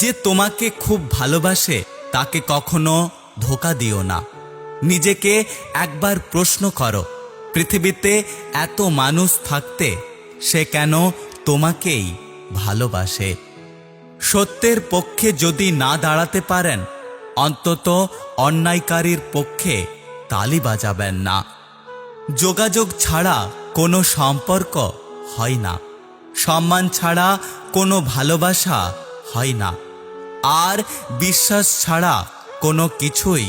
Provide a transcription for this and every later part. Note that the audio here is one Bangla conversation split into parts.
যে তোমাকে খুব ভালোবাসে তাকে কখনো ধোঁকা দিও না। নিজেকে একবার প্রশ্ন করো, পৃথিবীতে এত মানুষ থাকতে সে কেন তোমাকেই ভালোবাসে? সত্যের পক্ষে যদি না দাঁড়াতে পারেন, অন্তত অন্যায়কারীর পক্ষে তালি বাজাবেন না। যোগাযোগ ছাড়া কোনো সম্পর্ক হয় না, সম্মান ছাড়া কোনো ভালোবাসা হয় না, আর বিশ্বাস ছাড়া কোনো কিছুই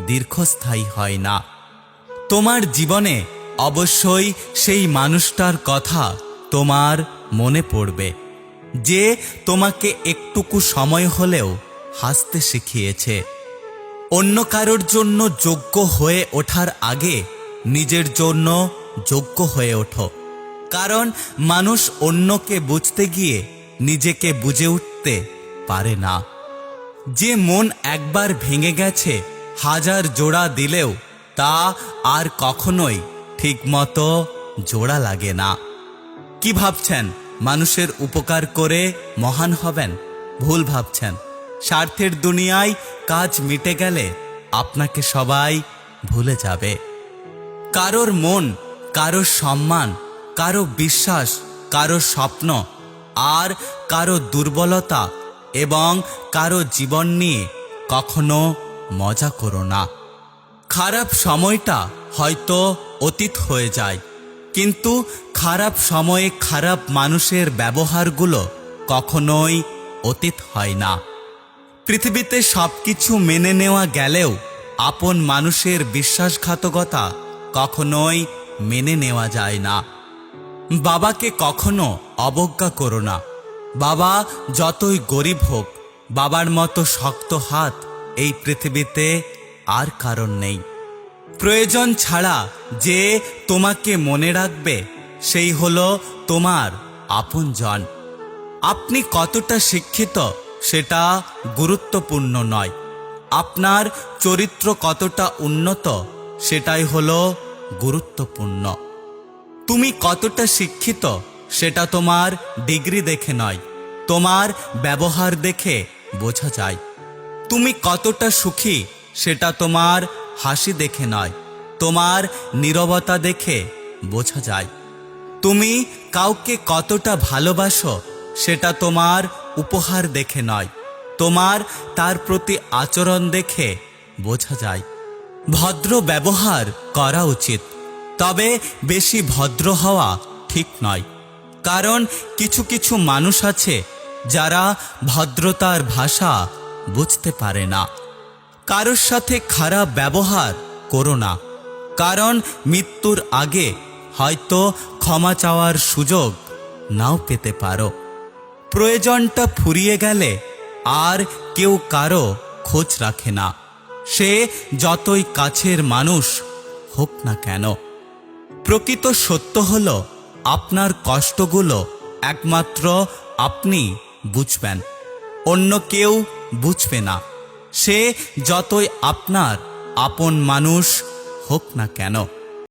দীর্ঘস্থায়ী হয় না। তোমার জীবনে অবশ্যই সেই মানুষটার কথা তোমার মনে পড়বে, যে তোমাকে একটুকু সময় হলেও হাসতে শিখিয়েছে। অন্য কারোর জন্য যোগ্য হয়ে ওঠার আগে নিজের জন্য যোগ্য হয়ে ওঠো, কারণ মানুষ অন্যকে বুঝতে গিয়ে নিজেকে বুঝে উঠতে পারে না। যে মন একবার ভেঙে গেছে, হাজার জোড়া দিলেও তা আর কখনোই ঠিকমতো জোড়া লাগে না। কি ভাবছেন মানুষের উপকার করে মহান হবেন? ভুল ভাবছেন। স্বার্থের দুনিয়ায় কাজ মিটে গেলে আপনাকে সবাই ভুলে যাবে। কারোর মন, কারোর সম্মান, কারো বিশ্বাস, কারো স্বপ্ন আর কারো দুর্বলতা এবং কারো জীবন নিয়ে কখনো মজা করো না। খারাপ সময়টা হয়তো অতীত হয়ে যায়, কিন্তু খারাপ সময়ে খারাপ মানুষের ব্যবহারগুলো কখনোই অতীত হয় না। পৃথিবীতে সবকিছু মেনে নেওয়া গেলেও আপন মানুষের বিশ্বাসঘাতকতা কখনোই মেনে নেওয়া যায় না। বাবাকে কখনো অবজ্ঞা করো না। বাবা যতই গরিব হোক, বাবার মতো শক্ত হাত এই পৃথিবীতে আর কারণ নেই। প্রয়োজন ছাড়া যে তোমাকে মনে রাখবে সেই হলো তোমার আপনজন। আপনি কতটা শিক্ষিত সেটা গুরুত্বপূর্ণ নয়, আপনার চরিত্র কতটা উন্নত সেটাই হলো গুরুত্বপূর্ণ। তুমি কতটা শিক্ষিত সেটা তোমার ডিগ্রি দেখে নয়, তোমার ব্যবহার দেখে বোঝা যায়। তুমি কতটা সুখী সেটা তোমার হাসি দেখে নয়, তোমার নীরবতা দেখে বোঝা যায়। তুমি কাউকে কতটা ভালোবাসো সেটা তোমার উপহার দেখে নয়, তোমার তার প্রতি আচরণ দেখে বোঝা যায়। ভদ্র ব্যবহার করা উচিত, তবে বেশি ভদ্র হওয়া ঠিক নয়, কারণ কিছু কিছু মানুষ আছে যারা ভদ্রতার ভাষা বুঝতে পারে না। কারোর সাথে খারাপ ব্যবহার করো না, কারণ মৃত্যুর আগে হয়তো ক্ষমা চাওয়ার সুযোগ নাও পেতে পারো। প্রয়োজনটা ফুরিয়ে গেলে আর কেউ কারো খোঁজ রাখে না, সে যতই কাছের মানুষ হোক না কেন। প্রকৃত সত্য হলো আপনার কষ্টগুলো একমাত্র আপনি বুঝবেন, অন্য কেউ বুঝবে না, সে যতই আপনার আপন মানুষ হোক না কেন।